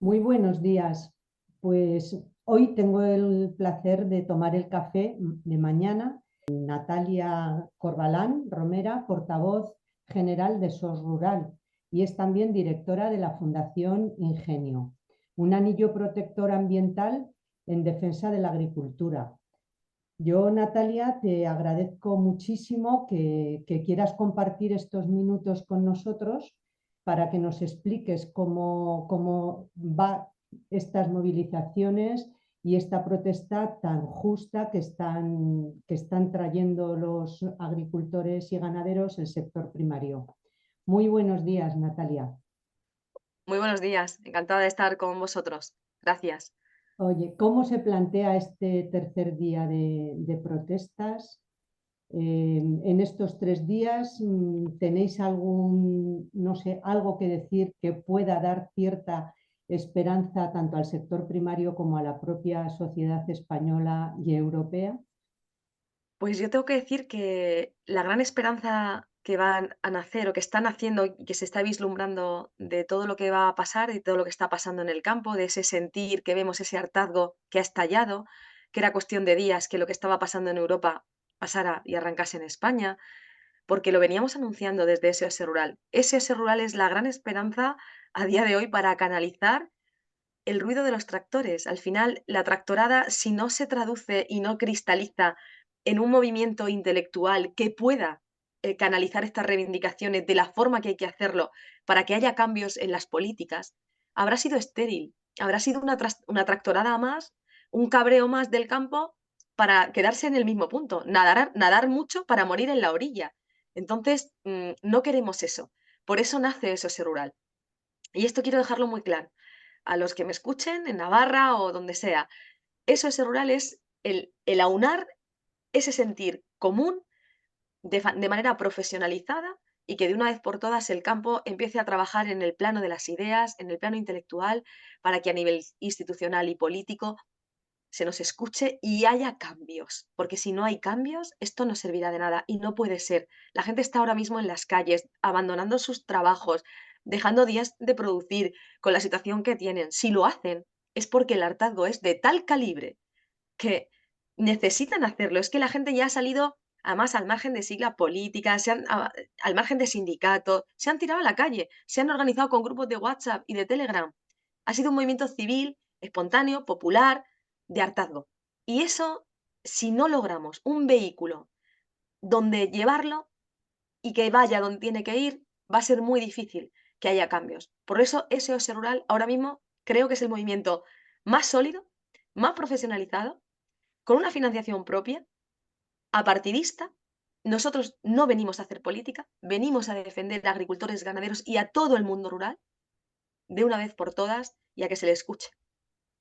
Muy buenos días. Pues hoy tengo el placer de tomar el café de mañana. Natalia Corbalán Romera, portavoz general de SOS Rural, y es también directora de la Fundación Ingenio, un anillo protector ambiental en defensa de la agricultura. Yo, Natalia, te agradezco muchísimo que quieras compartir estos minutos con nosotros para que nos expliques cómo va estas movilizaciones y esta protesta tan justa que están trayendo los agricultores y ganaderos, el sector primario. Muy buenos días, Natalia. Muy buenos días, encantada de estar con vosotros. Gracias. Oye, ¿cómo se plantea este tercer día de protestas? En estos 3 días, ¿tenéis algún, no sé, algo que decir que pueda dar cierta esperanza tanto al sector primario como a la propia sociedad española y europea? Pues yo tengo que decir que la gran esperanza que van a nacer o que está naciendo y que se está vislumbrando de todo lo que va a pasar y todo lo que está pasando en el campo, de ese sentir que vemos, ese hartazgo que ha estallado, que era cuestión de días que lo que estaba pasando en Europa pasara y arrancase en España, porque lo veníamos anunciando desde SOS Rural. SOS Rural es la gran esperanza a día de hoy para canalizar el ruido de los tractores. Al final, la tractorada, si no se traduce y no cristaliza en un movimiento intelectual que pueda canalizar estas reivindicaciones de la forma que hay que hacerlo para que haya cambios en las políticas, habrá sido estéril, habrá sido una tractorada más, un cabreo más del campo para quedarse en el mismo punto, nadar mucho para morir en la orilla. Entonces, no queremos eso. Por eso nace SOS Rural. Y esto quiero dejarlo muy claro a los que me escuchen en Navarra o donde sea. SOS Rural es el aunar ese sentir común de manera profesionalizada y que de una vez por todas el campo empiece a trabajar en el plano de las ideas, en el plano intelectual, para que a nivel institucional y político se nos escuche y haya cambios, porque si no hay cambios, esto no servirá de nada y no puede ser. La gente está ahora mismo en las calles, abandonando sus trabajos, dejando días de producir con la situación que tienen. Si lo hacen, es porque el hartazgo es de tal calibre que necesitan hacerlo. Es que la gente ya ha salido, además, al margen de sigla política, al margen de sindicatos, se han tirado a la calle, se han organizado con grupos de WhatsApp y de Telegram. Ha sido un movimiento civil, espontáneo, popular, de hartazgo. Y eso, si no logramos un vehículo donde llevarlo y que vaya donde tiene que ir, va a ser muy difícil que haya cambios. Por eso, SOS Rural ahora mismo creo que es el movimiento más sólido, más profesionalizado, con una financiación propia, apartidista. Nosotros no venimos a hacer política, venimos a defender a agricultores, ganaderos y a todo el mundo rural de una vez por todas y a que se le escuche.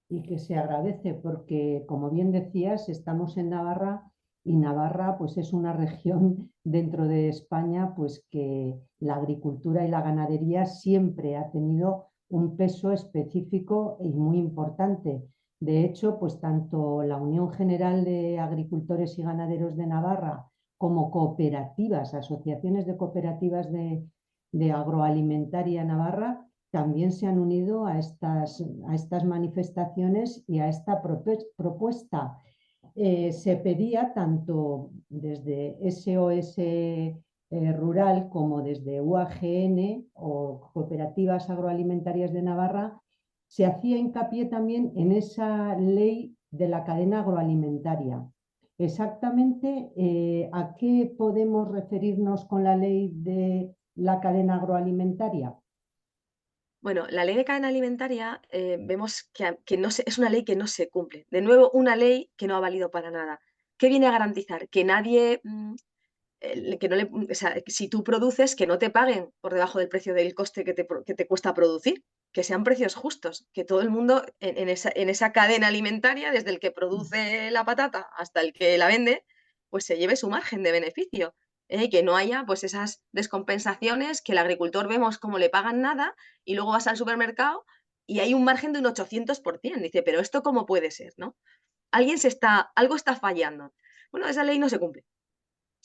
Y que se agradece porque, como bien decías, estamos en Navarra y Navarra pues es una región dentro de España pues que la agricultura y la ganadería siempre ha tenido un peso específico y muy importante. De hecho, pues tanto la Unión General de Agricultores y Ganaderos de Navarra como cooperativas, asociaciones de cooperativas de agroalimentaria Navarra, también se han unido a estas manifestaciones y a esta propuesta. Se pedía tanto desde SOS Rural como desde UAGN o Cooperativas Agroalimentarias de Navarra, se hacía hincapié también en esa ley de la cadena agroalimentaria. Exactamente, ¿a qué podemos referirnos con la ley de la cadena agroalimentaria? Bueno, la ley de cadena alimentaria vemos que no es una ley que no se cumple. De nuevo, una ley que no ha valido para nada. ¿Qué viene a garantizar? Que nadie que no le, o sea, si tú produces, que no te paguen por debajo del precio del coste que te cuesta producir, que sean precios justos, que todo el mundo en esa cadena alimentaria, desde el que produce la patata hasta el que la vende, pues se lleve su margen de beneficio. Y que no haya pues esas descompensaciones que el agricultor vemos como le pagan nada y luego vas al supermercado y hay un margen de un 800%. Dice, pero esto cómo puede ser, ¿no? Algo está fallando. Bueno, esa ley no se cumple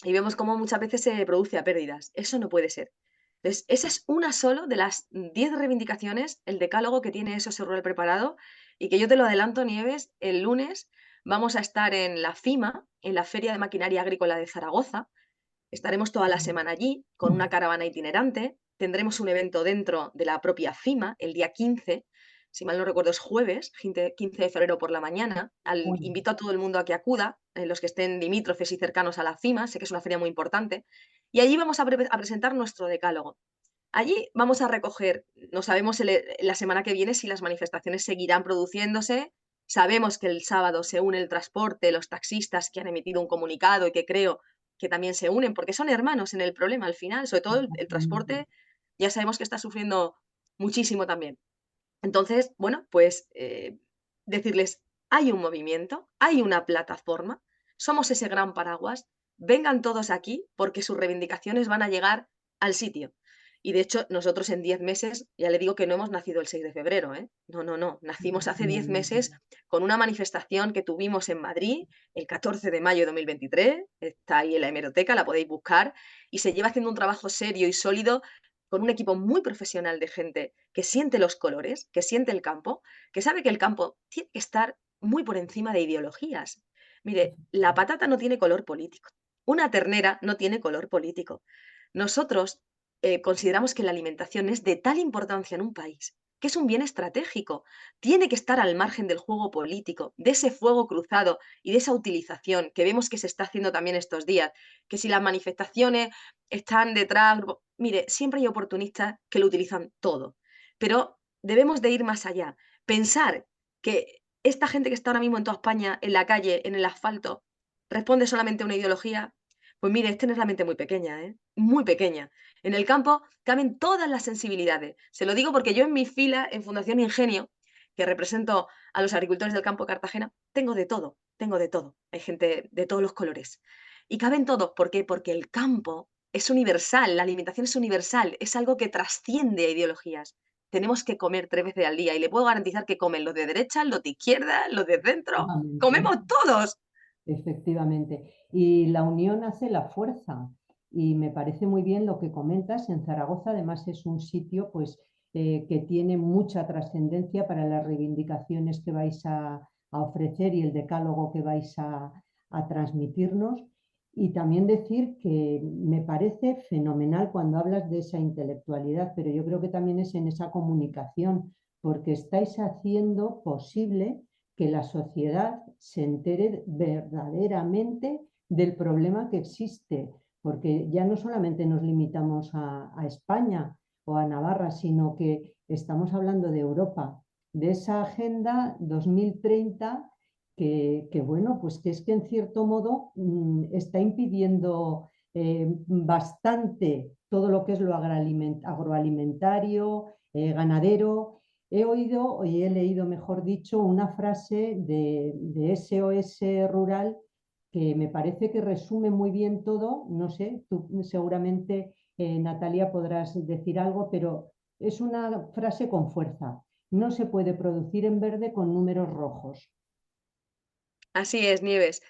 y vemos cómo muchas veces se produce a pérdidas. Eso no puede ser. Entonces, esa es una solo de las 10 reivindicaciones, el decálogo que tiene SOS Rural preparado, y que yo te lo adelanto, Nieves, el lunes vamos a estar en la FIMA, en la Feria de Maquinaria Agrícola de Zaragoza. Estaremos toda la semana allí con una caravana itinerante. Tendremos un evento dentro de la propia FIMA el día 15, si mal no recuerdo es jueves, 15 de febrero por la mañana. Bueno, Invito a todo el mundo a que acuda, los que estén limítrofes y cercanos a la FIMA, sé que es una feria muy importante, y allí vamos a presentar nuestro decálogo. Allí vamos a recoger, no sabemos la semana que viene si las manifestaciones seguirán produciéndose. Sabemos que el sábado se une el transporte, los taxistas que han emitido un comunicado y que creo que también se unen, porque son hermanos en el problema al final, sobre todo el exactamente. transporte, ya sabemos que está sufriendo muchísimo también. Entonces, bueno, pues decirles, hay un movimiento, hay una plataforma, somos ese gran paraguas, vengan todos aquí porque sus reivindicaciones van a llegar al sitio. Y de hecho, nosotros en 10 meses, ya le digo que no hemos nacido el 6 de febrero, ¿eh? No, no, no. Nacimos hace 10 Efectivamente. meses con una manifestación que tuvimos en Madrid el 14 de mayo de 2023. Está ahí en la hemeroteca, la podéis buscar. Y se lleva haciendo un trabajo serio y sólido con un equipo muy profesional de gente que siente los colores, que siente el campo, que sabe que el campo tiene que estar muy por encima de ideologías. Mire, la patata no tiene color político. Una ternera no tiene color político. Nosotros consideramos que la alimentación es de tal importancia en un país que es un bien estratégico. Tiene que estar al margen del juego político, de ese fuego cruzado y de esa utilización que vemos que se está haciendo también estos días. Que si las manifestaciones están detrás, mire, siempre hay oportunistas que lo utilizan todo, pero debemos de ir más allá. Pensar que esta gente que está ahora mismo en toda España, en la calle, en el asfalto, responde solamente a una ideología, pues mire, es tener la mente muy pequeña, ¿eh? Muy pequeña. En el campo caben todas las sensibilidades. Se lo digo porque yo en mi fila, en Fundación Ingenio, que represento a los agricultores del campo de Cartagena, tengo de todo, tengo de todo. Hay gente de todos los colores. Y caben todos, ¿por qué? Porque el campo es universal, la alimentación es universal, es algo que trasciende a ideologías. Tenemos que comer 3 veces al día y le puedo garantizar que comen los de derecha, los de izquierda, los de centro. Efectivamente. ¡Comemos todos! Efectivamente. Y la unión hace la fuerza. Y me parece muy bien lo que comentas. En Zaragoza, además, es un sitio pues, que tiene mucha trascendencia para las reivindicaciones que vais a ofrecer y el decálogo que vais a transmitirnos. Y también decir que me parece fenomenal cuando hablas de esa intelectualidad, pero yo creo que también es en esa comunicación, porque estáis haciendo posible que la sociedad se entere verdaderamente del problema que existe, porque ya no solamente nos limitamos a España o a Navarra, sino que estamos hablando de Europa, de esa Agenda 2030 bueno, pues que es que en cierto modo está impidiendo bastante todo lo que es lo agroalimentario, ganadero. He oído, y he leído, mejor dicho, una frase de SOS Rural que me parece que resume muy bien todo. No sé, tú seguramente, Natalia, podrás decir algo, pero es una frase con fuerza. No se puede producir en verde con números rojos. Así es, Nieves.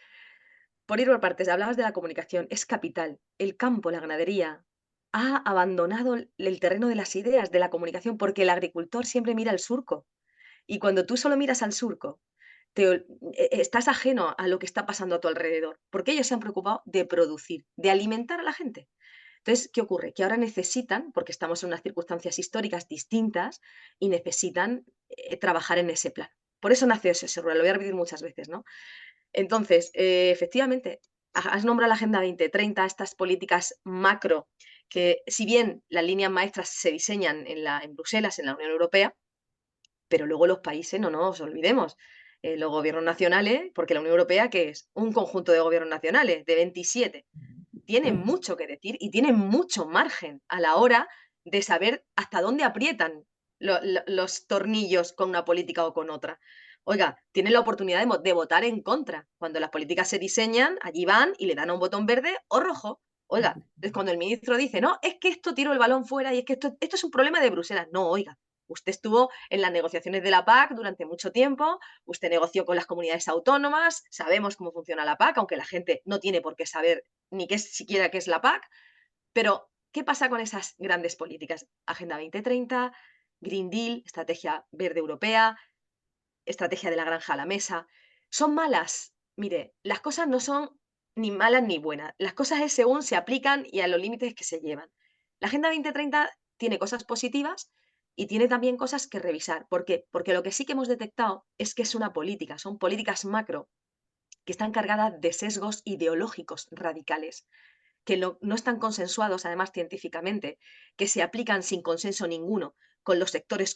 Por ir por partes, hablabas de la comunicación, es capital. El campo, la ganadería, ha abandonado el terreno de las ideas, de la comunicación, porque el agricultor siempre mira al surco. Y cuando tú solo miras al surco, estás ajeno a lo que está pasando a tu alrededor, porque ellos se han preocupado de producir, de alimentar a la gente. Entonces, ¿qué ocurre? Que ahora necesitan, porque estamos en unas circunstancias históricas distintas, y necesitan trabajar en ese plan. Por eso nació ese rural, lo voy a repetir muchas veces, ¿no? Entonces, efectivamente, has nombrado la Agenda 2030, estas políticas macro, que si bien las líneas maestras se diseñan en Bruselas, en la Unión Europea, pero luego los países, no nos olvidemos, los gobiernos nacionales, porque la Unión Europea, ¿qué es? Un conjunto de gobiernos nacionales, de 27. Tienen mucho que decir y tienen mucho margen a la hora de saber hasta dónde aprietan los tornillos con una política o con otra. Oiga, tienen la oportunidad de votar en contra. Cuando las políticas se diseñan, allí van y le dan a un botón verde o rojo. Oiga, es cuando el ministro dice, no, es que esto tiro el balón fuera y es que esto es un problema de Bruselas. No, oiga, usted estuvo en las negociaciones de la PAC durante mucho tiempo, usted negoció con las comunidades autónomas, sabemos cómo funciona la PAC, aunque la gente no tiene por qué saber ni qué es siquiera qué es la PAC, pero ¿qué pasa con esas grandes políticas? Agenda 2030, Green Deal, Estrategia Verde Europea, Estrategia de la granja a la mesa. ¿Son malas? Mire, las cosas no son ni malas ni buenas. Las cosas es según se aplican y a los límites que se llevan. La Agenda 2030 tiene cosas positivas y tiene también cosas que revisar. ¿Por qué? Porque lo que sí que hemos detectado es que es una política, son políticas macro que están cargadas de sesgos ideológicos radicales, que no están consensuados además científicamente, que se aplican sin consenso ninguno con los sectores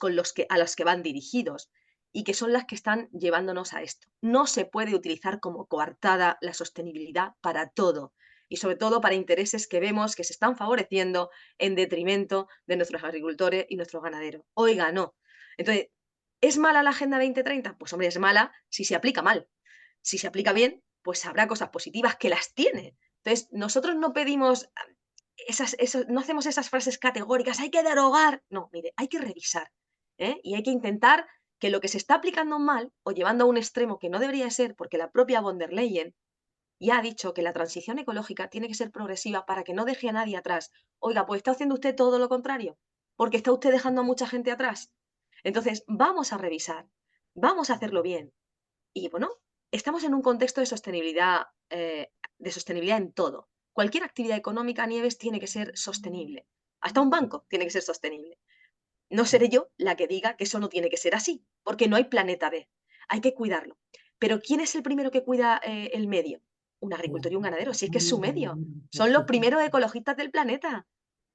a los que van dirigidos y que son las que están llevándonos a esto. No se puede utilizar como coartada la sostenibilidad para todo y sobre todo para intereses que vemos que se están favoreciendo en detrimento de nuestros agricultores y nuestros ganaderos. Oiga, no. Entonces, ¿es mala la Agenda 2030? Pues hombre, es mala si se aplica mal. Si se aplica bien, pues habrá cosas positivas que las tiene. Entonces, nosotros no pedimos no hacemos esas frases categóricas, hay que derogar. No, mire, hay que revisar, ¿eh? Y hay que intentar que lo que se está aplicando mal o llevando a un extremo que no debería ser, porque la propia von der Leyen ya ha dicho que la transición ecológica tiene que ser progresiva para que no deje a nadie atrás. Oiga, pues está haciendo usted todo lo contrario, porque está usted dejando a mucha gente atrás. Entonces, vamos a revisar, vamos a hacerlo bien. Y bueno, estamos en un contexto de sostenibilidad en todo. Cualquier actividad económica, Nieves, tiene que ser sostenible. Hasta un banco tiene que ser sostenible. No seré yo la que diga que eso no tiene que ser así, porque no hay planeta B. Hay que cuidarlo. Pero ¿quién es el primero que cuida el medio? Un agricultor y un ganadero, si es que es su medio. Por Son los supuesto. primeros ecologistas del planeta.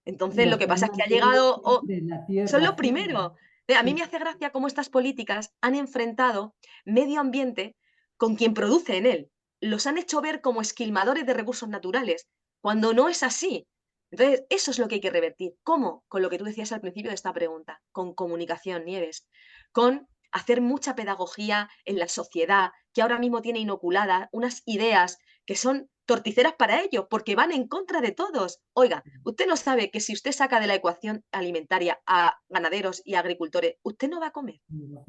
Entonces, lo Los que que han pasa es que ha mantenido llegado, siempre la son tierra los firme. primeros. A mí me Sí. hace gracia cómo estas políticas han enfrentado medio ambiente con quien produce en él. Los han hecho ver como esquilmadores de recursos naturales, cuando no es así. Entonces, eso es lo que hay que revertir. ¿Cómo? Con lo que tú decías al principio de esta pregunta, con comunicación, Nieves, con hacer mucha pedagogía en la sociedad, que ahora mismo tiene inoculadas unas ideas que son torticeras para ellos, porque van en contra de todos. Oiga, usted no sabe que si usted saca de la ecuación alimentaria a ganaderos y agricultores, usted no va a comer. No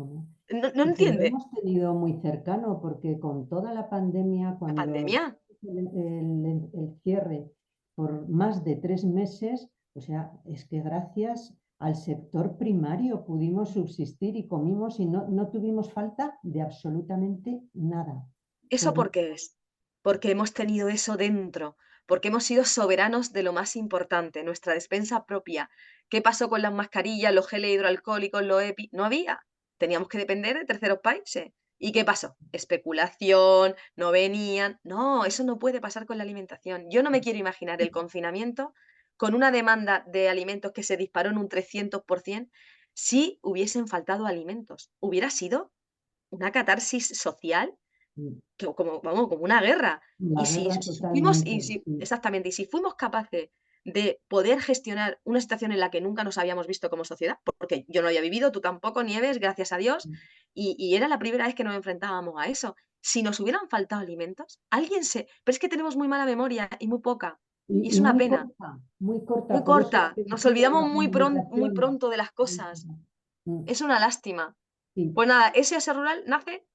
Y que lo entiende. hemos tenido muy cercano, porque con toda la pandemia, La cuando pandemia, el cierre por más de 3 meses, o sea, es que gracias al sector primario pudimos subsistir y comimos y no tuvimos falta de absolutamente nada. ¿eso Por, por qué es? Porque hemos tenido eso dentro, porque hemos sido soberanos de lo más importante, nuestra despensa propia. ¿Qué pasó con las mascarillas, los geles hidroalcohólicos, los EPI? No había. Teníamos que depender de terceros países. ¿Y qué pasó? Especulación, no venían. No, eso no puede pasar con la alimentación. Yo no me quiero imaginar el confinamiento con una demanda de alimentos que se disparó en un 300% si hubiesen faltado alimentos. Hubiera sido una catarsis social como, vamos, como una guerra. la Y guerra totalmente, sí. exactamente, y si fuimos capaces de poder gestionar una situación en la que nunca nos habíamos visto como sociedad, porque yo no había vivido, tú tampoco, Nieves, gracias a Dios, y era la primera vez que nos enfrentábamos a eso. Si nos hubieran faltado alimentos, pero es que tenemos muy mala memoria y muy poca, y es Y una pena, muy muy corta, por eso corta, te nos decía olvidamos la muy comunicación. pronto de las cosas. Mm, Es una lástima. sí. Pues nada, SOS Rural nace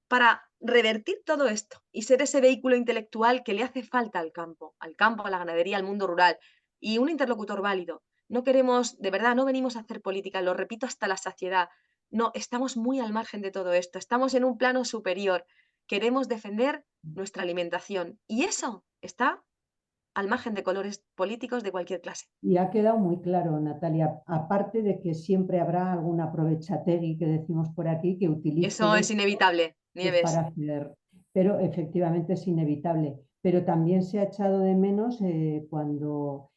para revertir todo esto y ser ese vehículo intelectual que le hace falta al campo, a la ganadería, al mundo rural y un interlocutor válido. No queremos, de verdad, no venimos a hacer política, lo repito hasta la saciedad. No, estamos muy al margen de todo esto, estamos en un plano superior. Queremos defender nuestra alimentación y eso está al margen de colores políticos de cualquier clase. Y ha quedado muy claro, Natalia, aparte de que siempre habrá algún aprovechategui que decimos por aquí que Eso utilice es inevitable, pues para Nieves. hacer, pero efectivamente es inevitable. Pero también se ha echado de menos cuando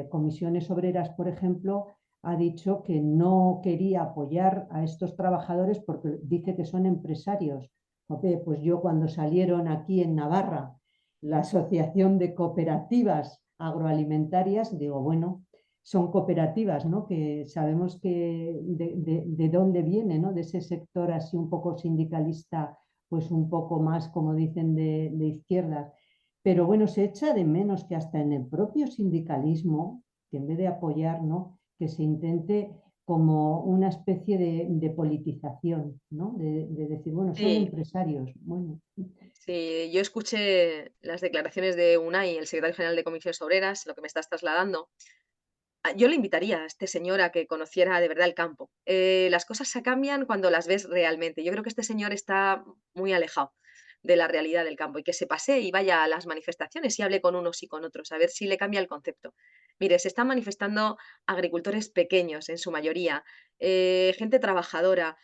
Comisiones Obreras, por ejemplo, ha dicho que no quería apoyar a estos trabajadores porque dice que son empresarios. Jope, pues yo cuando salieron aquí en Navarra la Asociación de Cooperativas Agroalimentarias, digo, bueno, son cooperativas, ¿no? Que sabemos que de dónde viene, ¿no? De ese sector así un poco sindicalista, pues un poco más, como dicen, de izquierdas. Pero bueno, se echa de menos que hasta en el propio sindicalismo, que en vez de apoyar, ¿no? Que se intente como una especie de politización, ¿no? De decir, bueno, son Sí, empresarios. Bueno, sí, yo escuché las declaraciones de Unai, el secretario general de Comisiones Obreras, lo que me estás trasladando, yo le invitaría a este señor a que conociera de verdad el campo. Las cosas se cambian cuando las ves realmente. Yo creo que este señor está muy alejado de la realidad del campo y que se pase y vaya a las manifestaciones y hable con unos y con otros, a ver si le cambia el concepto. Mire, se están manifestando agricultores pequeños en su mayoría, gente trabajadora.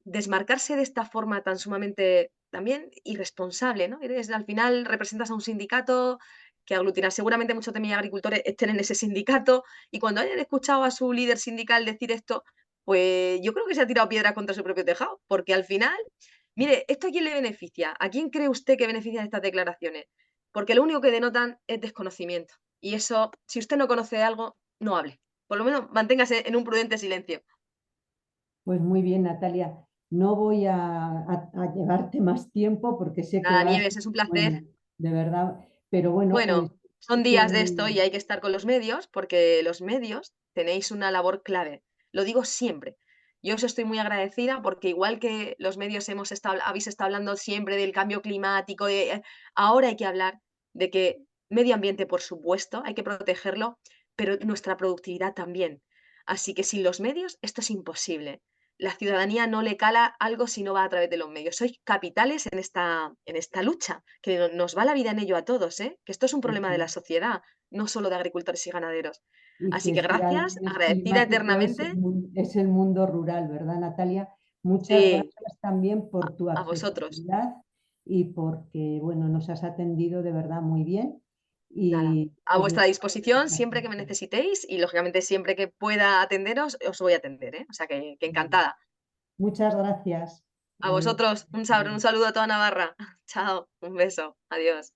Desmarcarse de esta forma tan sumamente también irresponsable, ¿no? Al final representas a un sindicato que aglutina seguramente muchos de mis agricultores estén en ese sindicato y cuando hayan escuchado a su líder sindical decir esto, pues yo creo que se ha tirado piedras contra su propio tejado, porque al final, mire, ¿esto a quién le beneficia? ¿A quién cree usted que benefician estas declaraciones? Porque lo único que denotan es desconocimiento. Y eso, si usted no conoce algo, no hable. Por lo menos manténgase en un prudente silencio. Pues muy bien, Natalia. No voy a llevarte más tiempo porque sé que Nada, vas, Nieves, es un placer. bueno, de verdad, pero bueno, Bueno, son que días de esto y hay que estar con los medios, porque los medios tenéis una labor clave. Lo digo siempre. Yo os estoy muy agradecida porque igual que los medios habéis estado hablando siempre del cambio climático, ahora hay que hablar de que medio ambiente, por supuesto, hay que protegerlo, pero nuestra productividad también. Así que sin los medios esto es imposible. La ciudadanía no le cala algo si no va a través de los medios. Sois capitales en esta lucha, que nos va la vida en ello a todos, ¿eh? Que esto es un problema de la sí, sociedad, no solo de agricultores y ganaderos. y Así que que si gracias, algo es agradecida climático eternamente. es el mundo rural, ¿verdad, Natalia? Muchas Sí, gracias también por tu a vosotros. accesibilidad y porque, bueno, nos has atendido de verdad muy bien Nada, a y vuestra deseamos disposición mucha siempre que me suerte. necesitéis y lógicamente siempre que pueda atenderos, os voy a atender, ¿eh? O sea que encantada. Muchas gracias. A Adiós. vosotros, un saludo a toda Navarra. Chao, un beso, adiós.